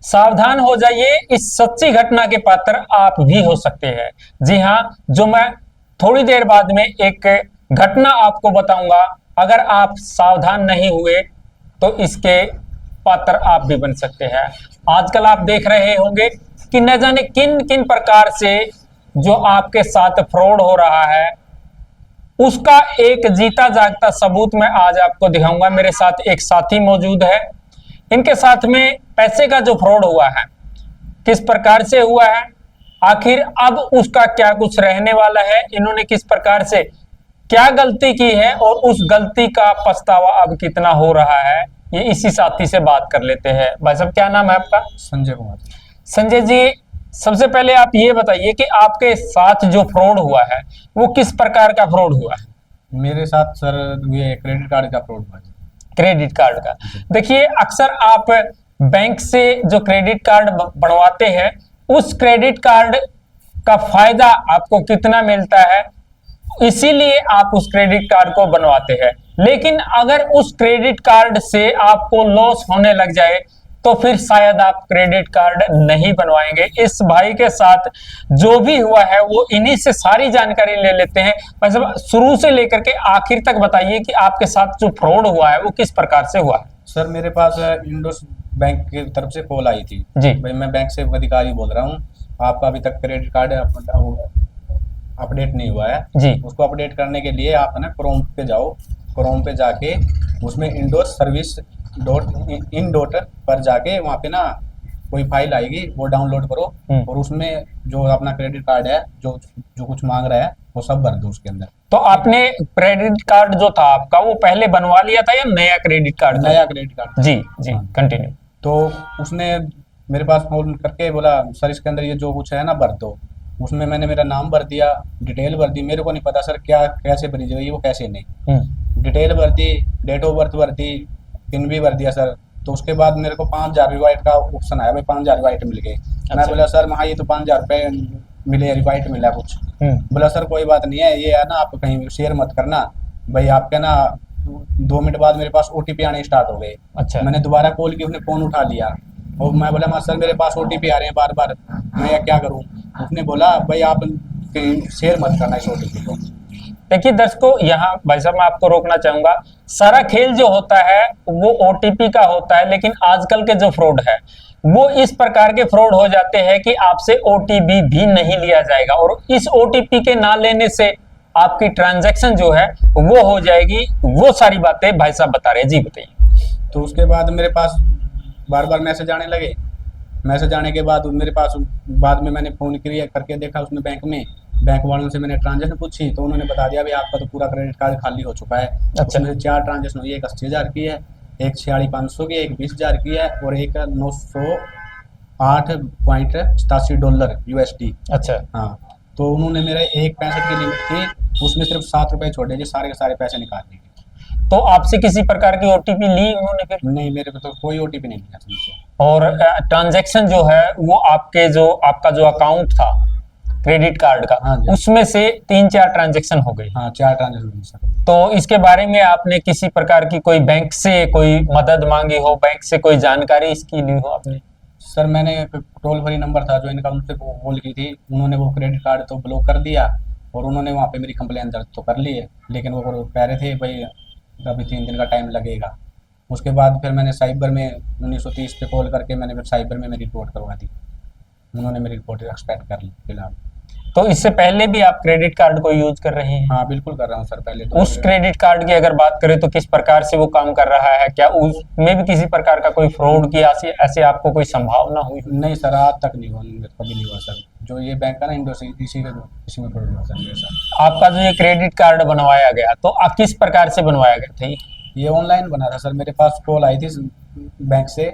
सावधान हो जाइए, इस सच्ची घटना के पात्र आप भी हो सकते हैं। जी हाँ, जो मैं थोड़ी देर बाद में एक घटना आपको बताऊंगा, अगर आप सावधान नहीं हुए तो इसके पात्र आप भी बन सकते हैं। आजकल आप देख रहे होंगे कि न जाने किन किन प्रकार से जो आपके साथ फ्रॉड हो रहा है, उसका एक जीता जागता सबूत मैं आज आपको दिखाऊंगा। मेरे साथ एक साथी मौजूद है, इनके साथ में पैसे का जो फ्रॉड हुआ है किस प्रकार से हुआ है, आखिर अब उसका क्या कुछ रहने वाला है, इन्होंने किस प्रकार से क्या गलती की है और उस गलती का पछतावा अब कितना हो रहा है, ये इसी साथी से बात कर लेते हैं। भाई साहब, क्या नाम है आपका? संजय कुमार। संजय जी, सबसे पहले आप ये बताइए कि आपके साथ जो फ्रॉड हुआ है वो किस प्रकार का फ्रॉड हुआ है? मेरे साथ सर ये क्रेडिट कार्ड का फ्रॉड हुआ है। क्रेडिट कार्ड का। देखिए, अक्सर आप बैंक से जो क्रेडिट कार्ड बनवाते हैं, उस क्रेडिट कार्ड का फायदा आपको कितना मिलता है, इसीलिए आप उस क्रेडिट कार्ड को बनवाते हैं। लेकिन अगर उस क्रेडिट कार्ड से आपको लॉस होने लग जाए तो फिर शायद आप क्रेडिट कार्ड नहीं बनवाएंगे। इस भाई के साथ जो भी हुआ है वो इन्हीं से सारी जानकारी ले लेते हैं। मतलब शुरू से लेकर के आखिर तक बताइए कि आपके साथ जो फ्रॉड हुआ है वो किस प्रकार से हुआ है। सर मेरे पास इंडोस बैंक की तरफ से कॉल आई थी जी। भाई, मैं बैंक से अधिकारी बोल रहा हूँ, आपका अभी तक क्रेडिट कार्ड अपडेट नहीं हुआ है जी। उसको अपडेट करने के लिए आप ना क्रोम पे जाओ, क्रोम पे जाके उसमें इंडोस सर्विस डॉट पर जाके वहाँ पे ना कोई फाइल आएगी, वो डाउनलोड करो और उसमें जो अपना क्रेडिट कार्ड है जो जो कुछ मांग रहा है वो सब भर दो उसके अंदर। तो आपने क्रेडिट कार्ड जो था आपका वो पहले बनवा लिया था या नया क्रेडिट कार्ड था? नया क्रेडिट कार्ड। जी जी, कंटिन्यू। तो उसने मेरे पास फोन करके बोला सर इसके अंदर ये जो कुछ है ना भर दो। उसमें मैंने मेरा नाम भर दिया, डिटेल भर दी, मेरे को नहीं पता सर क्या कैसे भरी जाएगी वो कैसे नहीं। डिटेल भर दी, डेट ऑफ बर्थ भर दी, पिन भी भर दिया सर। तो उसके बाद मेरे को 5,000 रिवाइट का ऑप्शन आया, भाई 5,000 रिवाइट मिल गए। मैं बोला सर हाँ ये तो 5,000 रुपये मिले, रिवाइट मिला कुछ। बोला सर कोई बात नहीं है, ये है ना आप कहीं शेयर मत करना भाई। आपके ना 2 मिनट बाद मेरे पास ओटीपी आने स्टार्ट हो गए। अच्छा। मैंने दोबारा कॉल की, उसने फोन उठा लिया और मैं बोला सर मेरे पास ओटीपी आ रहे हैं बार बार, मैं क्या करूँ। उसने बोला भाई आप कहीं शेयर मत करना इस ओटीपी को। देखिए दर्शकों, यहाँ भाई साहब मैं आपको रोकना चाहूंगा, सारा खेल जो होता है वो ओटीपी का होता है, लेकिन आजकल के जो फ्रॉड है वो इस प्रकार के फ्रॉड हो जाते हैं कि आपसे ओटीपी भी नहीं लिया जाएगा और इस ओटीपी के ना लेने से आपकी ट्रांजैक्शन जो है वो हो जाएगी। वो सारी बातें भाई साहब बता रहे हैं। जी बताइए। तो उसके बाद मेरे पास बार बार मैसेज आने लगे। मैसेज आने के बाद मेरे पास बाद में मैंने फ़ोन किया करके देखा उसमें बैंक वालों से मैंने ट्रांजेक्शन पूछी तो उन्होंने बता दिया भाई आपका तो पूरा क्रेडिट कार्ड खाली हो चुका है। अच्छा। उसमें 4 ट्रांजेक्शन हुई, एक 80,000 की है, एक 46,500 की, एक 20,000 की है और एक $908.87 USD। अच्छा। हाँ, तो उन्होंने मेरे एक 65 की लिमिट थी, उसमें सिर्फ 7 रुपये छोड़े जी, सारे के सारे पैसे निकाल लिए। तो आपसे किसी प्रकार की ओटीपी ली उन्होंने फिर? नहीं, मेरे को तो कोई ओटीपी नहीं लिया तुमसे। और ट्रांजैक्शन जो है वो आपका जो अकाउंट था क्रेडिट कार्ड का, हाँ जी। उसमें से 3-4 ट्रांजैक्शन हो गई। हाँ 4 ट्रांजेक्शन सर। तो इसके बारे में आपने किसी प्रकार की कोई बैंक से कोई मदद मांगी हो, बैंक से कोई जानकारी इसकी ली हो आपने? सर मैंने टोल फ्री नंबर था जो इनका, उनसे कॉल की थी, उन्होंने वो क्रेडिट कार्ड तो ब्लॉक कर दिया और उन्होंने वहाँ पे मेरी कंप्लेन दर्ज तो कर ली है, लेकिन वो कह रहे थे भाई अभी 3 दिन का टाइम लगेगा। उसके बाद फिर मैंने साइबर में 1930 पे कॉल करके मैंने फिर साइबर में मेरी रिपोर्ट करवा दी, उन्होंने मेरी रिपोर्ट एक्सपेक्ट कर ली फिलहाल। तो इससे पहले भी आप क्रेडिट कार्ड को यूज कर रहे हैं? हाँ बिल्कुल कर रहा हूँ सर। पहले तो उस क्रेडिट कार्ड की अगर बात करें तो किस प्रकार से वो काम कर रहा है, क्या उसमें भी किसी प्रकार का कोई फ्रॉड की ऐसे आपको कोई संभावना हुई? नहीं सर, आज तक नहीं हुआ, कभी नहीं हुआ सर। जो ये बैंक का ना इंडोस, इसी में फ्रॉड हुआ सर मेरे साथ। आपका जो ये क्रेडिट कार्ड बनवाया गया तो आप किस प्रकार से बनवाया गया था? ये ऑनलाइन बना था सर। मेरे पास कॉल आई थी बैंक से,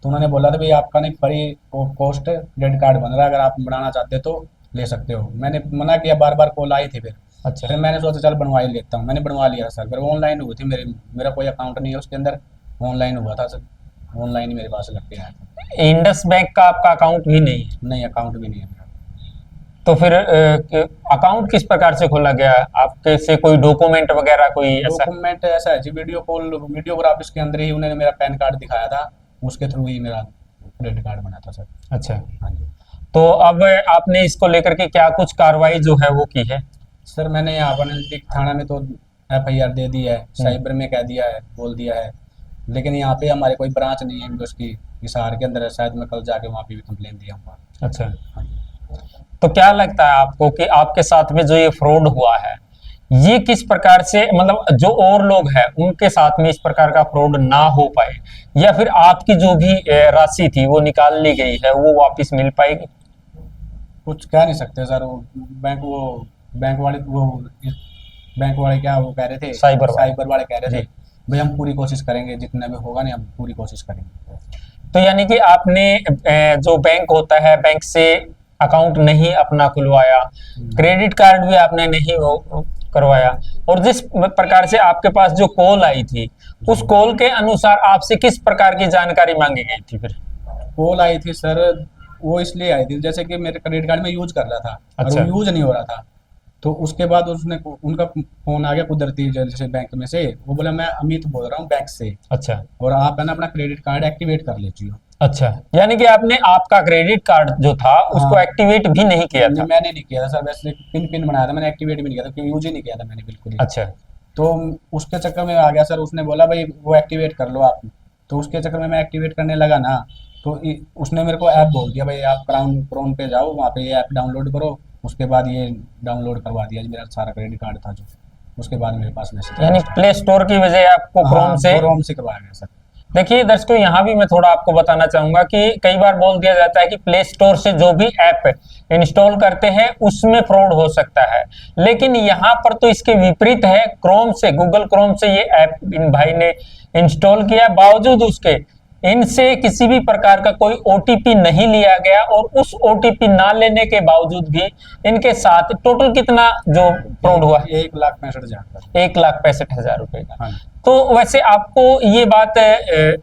तो उन्होंने बोला था भाई आपका नहीं फ्री कॉस्ट क्रेडिट कार्ड बन रहा है, अगर आप बनाना चाहते तो ले सकते हो। मैंने मना किया, बार बार कॉल आई थी फिर। अच्छा। फिर मैंने सोचा चल बनवा ही लेता हूँ, मैंने बनवा लिया सर। फिर ऑनलाइन हुई थी, मेरा कोई अकाउंट नहीं है उसके अंदर, ऑनलाइन हुआ था सर, ऑनलाइन ही मेरे पास लग के आया था। इंडस बैंक का आपका अकाउंट भी नहीं है? नहीं, अकाउंट भी नहीं है मेरा। तो फिर अकाउंट किस प्रकार से खोला गया? आपके से कोई डॉक्यूमेंट वगैरह कोई ऐसा? डॉक्यूमेंट ऐसा है जी, वीडियोग्राफिस के अंदर ही उन्होंने मेरा पैन कार्ड दिखाया था, उसके थ्रू ही मेरा क्रेडिट कार्ड बना था सर। अच्छा, हाँ जी तो अब आपने इसको लेकर के क्या कुछ कार्रवाई जो है वो की है? सर, मैंने यहाँ पर नज़दीक थाना में तो FIR दे दी है, साइबर में कह दिया है, बोल दिया है, लेकिन यहाँ पे हमारे कोई ब्रांच नहीं है उसकी, हिसार के अंदर है, शायद मैं कल जाके वहाँ पे भी कंप्लेन दिया हूँ। अच्छा, हाँ जी। तो क्या लगता है आपको कि आपके साथ में जो ये फ्रॉड हुआ है, ये किस प्रकार से, मतलब जो और लोग हैं उनके साथ में इस प्रकार का फ्रॉड ना हो पाए, या फिर आपकी जो भी राशि थी वो निकाल ली गई है वो वापस मिल पाएगी? कुछ कह नहीं सकते सर, बैंक वाले बैंक वाले क्या वो कह रहे थे, साइबर वाले कह रहे जी। थे भाई हम पूरी कोशिश करेंगे, जितना भी होगा ना हम पूरी कोशिश करेंगे। तो यानी कि आपने जो बैंक होता है, बैंक से अकाउंट नहीं अपना खुलवाया, क्रेडिट कार्ड भी आपने नहीं करवाया, और जिस प्रकार से आपके पास जो कॉल आई थी उस कॉल के अनुसार आपसे किस प्रकार की जानकारी मांगी गई थी फिर? कॉल आई थी सर, वो इसलिए आई थी जैसे कि मेरे क्रेडिट कार्ड में यूज कर रहा था और अच्छा। वो यूज नहीं हो रहा था, तो उसके बाद उसने उनका फोन आ गया कुदरती जैसे बैंक में से, वो बोला मैं अमित बोल रहा हूँ बैंक से, अच्छा। और आप है ना अपना क्रेडिट कार्ड एक्टिवेट कर लीजिए। अच्छा, यानी कि आपने आपका क्रेडिट कार्ड जो था उसको हाँ, एक्टिवेट भी नहीं किया नहीं था? मैंने नहीं किया था सर, वैसे पिन बनाया था मैंने, एक्टिवेट भी नहीं किया था क्योंकि यूज ही नहीं किया था मैंने बिल्कुल ही। अच्छा। तो उसके चक्कर में आ गया सर, उसने बोला भाई वो एक्टिवेट कर लो आप, तो उसके चक्कर में मैं एक्टिवेट करने लगा ना, तो उसने मेरे को ऐप बोल दिया भाई आप क्रोम पे जाओ, वहाँ पे ये ऐप डाउनलोड करो, उसके बाद ये डाउनलोड करवा दिया जी मेरा सारा क्रेडिट कार्ड था जो, उसके बाद मेरे पास मैसेज यानी प्ले स्टोर की वजह आपको क्रोम से? क्रोम से करवाया गया सर। देखिए दर्शकों, यहाँ भी मैं थोड़ा आपको बताना चाहूंगा कि कई बार बोल दिया जाता है कि प्ले स्टोर से जो भी ऐप इंस्टॉल करते हैं उसमें फ्रॉड हो सकता है, लेकिन यहाँ पर तो इसके विपरीत है। क्रोम से, गूगल क्रोम से ये ऐप इन भाई ने इंस्टॉल किया, बावजूद उसके इनसे किसी भी प्रकार का कोई OTP नहीं लिया गया, और उस OTP ना लेने के बावजूद भी इनके साथ टोटल कितना जो फ्रॉड हुआ? 1,65,000 1,65,000 रुपए का। हाँ। तो वैसे आपको ये बात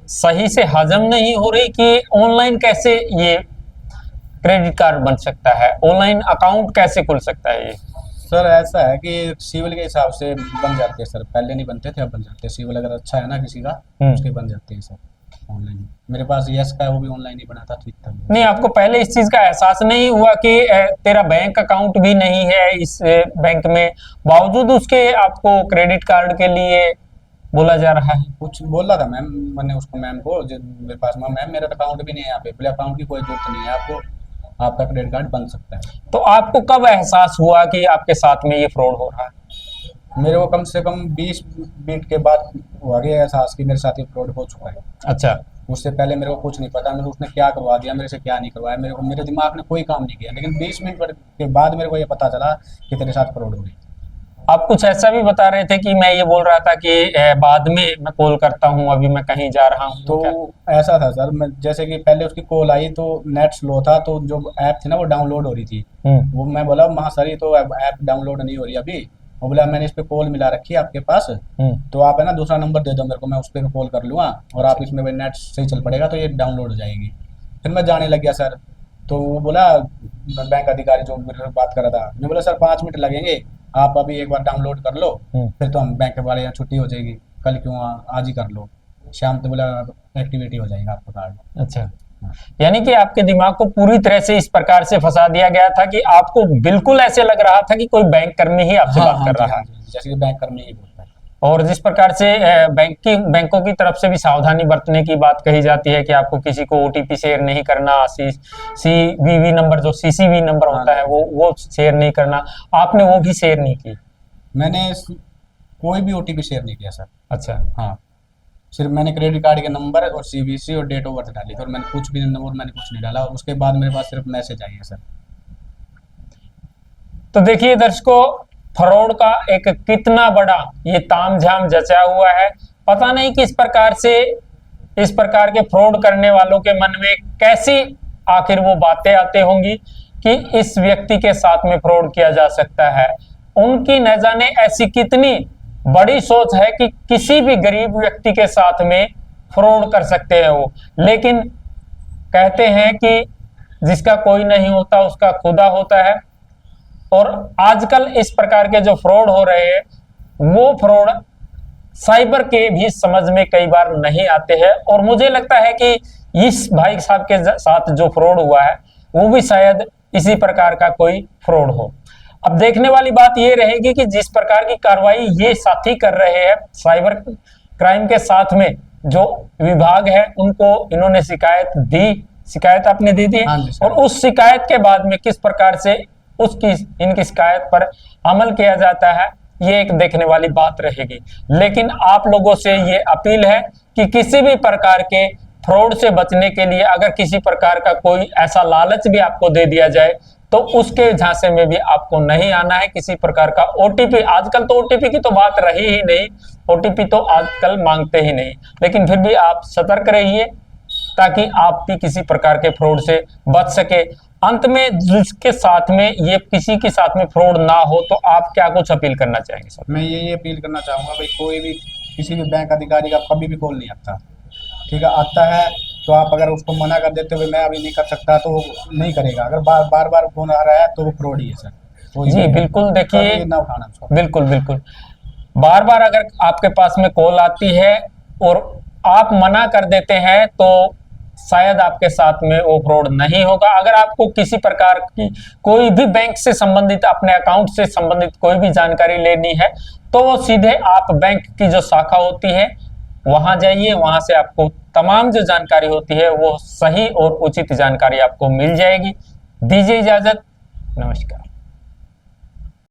सही से हजम नहीं हो रही कि ऑनलाइन कैसे ये क्रेडिट कार्ड बन सकता है, ऑनलाइन अकाउंट कैसे खुल सकता है ये? सर ऐसा है कि सिविल के हिसाब से बन जाते हैं सर, पहले नहीं बनते थे अब बन जाते हैं, सिविल अगर अच्छा है ना किसी का उसके बन जाते हैं सर ऑनलाइन। मेरे पास यस का है, वो भी ऑनलाइन ही बना था, ठीक था। नहीं, आपको पहले इस चीज का एहसास नहीं हुआ कि तेरा बैंक अकाउंट भी नहीं है इस बैंक में, बावजूद उसके आपको क्रेडिट कार्ड के लिए बोला जा रहा है? कुछ बोला था मैम, मैंने उसको मैम को मेरे पास मैम मेरा अकाउंट भी नहीं है यहाँ पे, बोले अकाउंट की कोई जरूरत नहीं है आपको, आपका क्रेडिट कार्ड बन सकता है। तो आपको कब एहसास हुआ कि आपके साथ में ये फ्रॉड हो रहा है? मेरे को कम से कम 20 मिनट के बाद हुआ गया एहसास कि मेरे साथ ये फ्रॉड हो चुका है। अच्छा। उससे पहले मेरे को कुछ नहीं पता, मेरे उसने क्या करवा दिया मेरे से क्या नहीं करवाया, मेरे दिमाग ने कोई काम नहीं किया, लेकिन 20 मिनट के बाद मेरे को ये पता चला कि तेरे साथ फ्रॉड हो गई। आप कुछ ऐसा भी बता रहे थे कि मैं ये बोल रहा था कि बाद में मैं कॉल करता हूँ, अभी मैं कहीं जा रहा हूँ, तो क्या? ऐसा था सर, मैं जैसे कि पहले उसकी कॉल आई तो नेट स्लो था, तो जो ऐप थी ना वो डाउनलोड हो रही थी, वो मैं बोला वहाँ सर ये तो ऐप डाउनलोड नहीं हो रही अभी, वो बोला मैंने इस पे कॉल मिला रखी है आपके पास, तो आप है ना दूसरा नंबर दे दो मेरे को, मैं उस पर कॉल कर लूँगा और आप इसमें नेट सही चल पड़ेगा तो ये डाउनलोड हो जाएगी। फिर मैं जाने लग गया सर, तो वो बोला बैंक अधिकारी जो मेरे से बात कर रहा था, मैं बोला सर 5 मिनट लगेंगे, आप अभी एक बार डाउनलोड कर लो, फिर तो हम बैंक वाले यहाँ छुट्टी हो जाएगी, कल क्यों आज ही कर लो, शाम तो बोला एक्टिविटी हो जाएगा आपका कार्ड। अच्छा, यानी कि आपके दिमाग को पूरी तरह से इस प्रकार से फंसा दिया गया था कि आपको बिल्कुल ऐसे लग रहा था कि कोई बैंक कर्मी ही आपसे बात कर रहा है, जैसे कि बैंक कर्मी ही बोलता है। और जिस प्रकार से बैंकों की तरफ से भी सावधानी बरतने की बात कही जाती है कि आपको किसी को OTP शेयर नहीं करना, CVV नंबर जो CCV नंबर होता है वो शेयर नहीं करना, आपने वो भी शेयर नहीं की? मैंने कोई भी OTP शेयर नहीं किया सर। अच्छा। हाँ, सिर्फ मैंने क्रेडिट कार्ड के नंबर और CVC और डेट ऑफ बर्थ डाली थी, और मैंने कुछ भी नंबर मैंने कुछ नहीं डाला, और उसके बाद मेरे पास सिर्फ मैसेज आई है सर। तो देखिए दर्शकों, फ्रॉड का एक कितना बड़ा ये तामझाम जचा हुआ है। पता नहीं किस प्रकार से इस प्रकार के फ्रॉड करने वालों के मन में कैसी आखिर वो बातें आती होंगी कि इस व्यक्ति के साथ में फ्रॉड किया जा सकता है। उनकी न जाने ऐसी कितनी बड़ी सोच है कि किसी भी गरीब व्यक्ति के साथ में फ्रॉड कर सकते हैं वो। लेकिन कहते हैं कि जिसका कोई नहीं होता उसका खुदा होता है, और आजकल इस प्रकार के जो फ्रॉड हो रहे हैं वो फ्रॉड साइबर के भी समझ में कई बार नहीं आते हैं, और मुझे लगता है कि इस भाई साहब के साथ जो फ्रॉड हुआ है वो भी शायद इसी प्रकार का कोई फ्रॉड हो। अब देखने वाली बात ये रहेगी कि जिस प्रकार की कार्रवाई ये साथी कर रहे हैं साइबर क्राइम के साथ में जो विभाग है उनको इन्होंने शिकायत आपने दे दी हाँ जी सर। और उस शिकायत के बाद में किस प्रकार से इनकी शिकायत पर अमल किया जाता है ये एक देखने वाली बात रहेगी। लेकिन आप लोगों से ये अपील है कि किसी भी प्रकार के फ्रॉड से बचने के लिए अगर किसी प्रकार का कोई ऐसा लालच भी आपको दे दिया जाए तो उसके झांसे में भी आपको नहीं आना है। किसी प्रकार का ओटीपी, आजकल तो ओटीपी की तो बात रही ही नहीं, ओटीपी तो आजकल मांगते ही नहीं, लेकिन फिर भी आप सतर्क रहिए ताकि आप भी किसी प्रकार के फ्रॉड से बच सके। अंत में जिसके साथ में ये किसी के साथ में फ्रॉड ना हो तो आप क्या कुछ अपील करना चाहेंगे सर? मैं ये अपील करना चाहूँगा भाई, कोई भी किसी भी बैंक अधिकारी का कभी भी कॉल नहीं आता, ठीक है, आता है तो आप अगर उसको मना कर देते हो मैं अभी नहीं कर सकता तो वो नहीं करेगा। अगर बार बार फोन आ रहा है तो वो फ्रॉड ही है सर। जी बिल्कुल, देखिए कभी ना उठाना उसको। बिल्कुल बिल्कुल, बार बार अगर आपके पास में कॉल आती है और आप मना कर देते हैं तो शायद आपके साथ में वो फ्रॉड नहीं होगा। अगर आपको किसी प्रकार की कोई भी बैंक से संबंधित, अपने अकाउंट से संबंधित कोई भी जानकारी लेनी है तो वो सीधे आप बैंक की जो शाखा होती है वहां जाइए, वहां से आपको तमाम जो जानकारी होती है वो सही और उचित जानकारी आपको मिल जाएगी। दीजिए इजाजत, नमस्कार।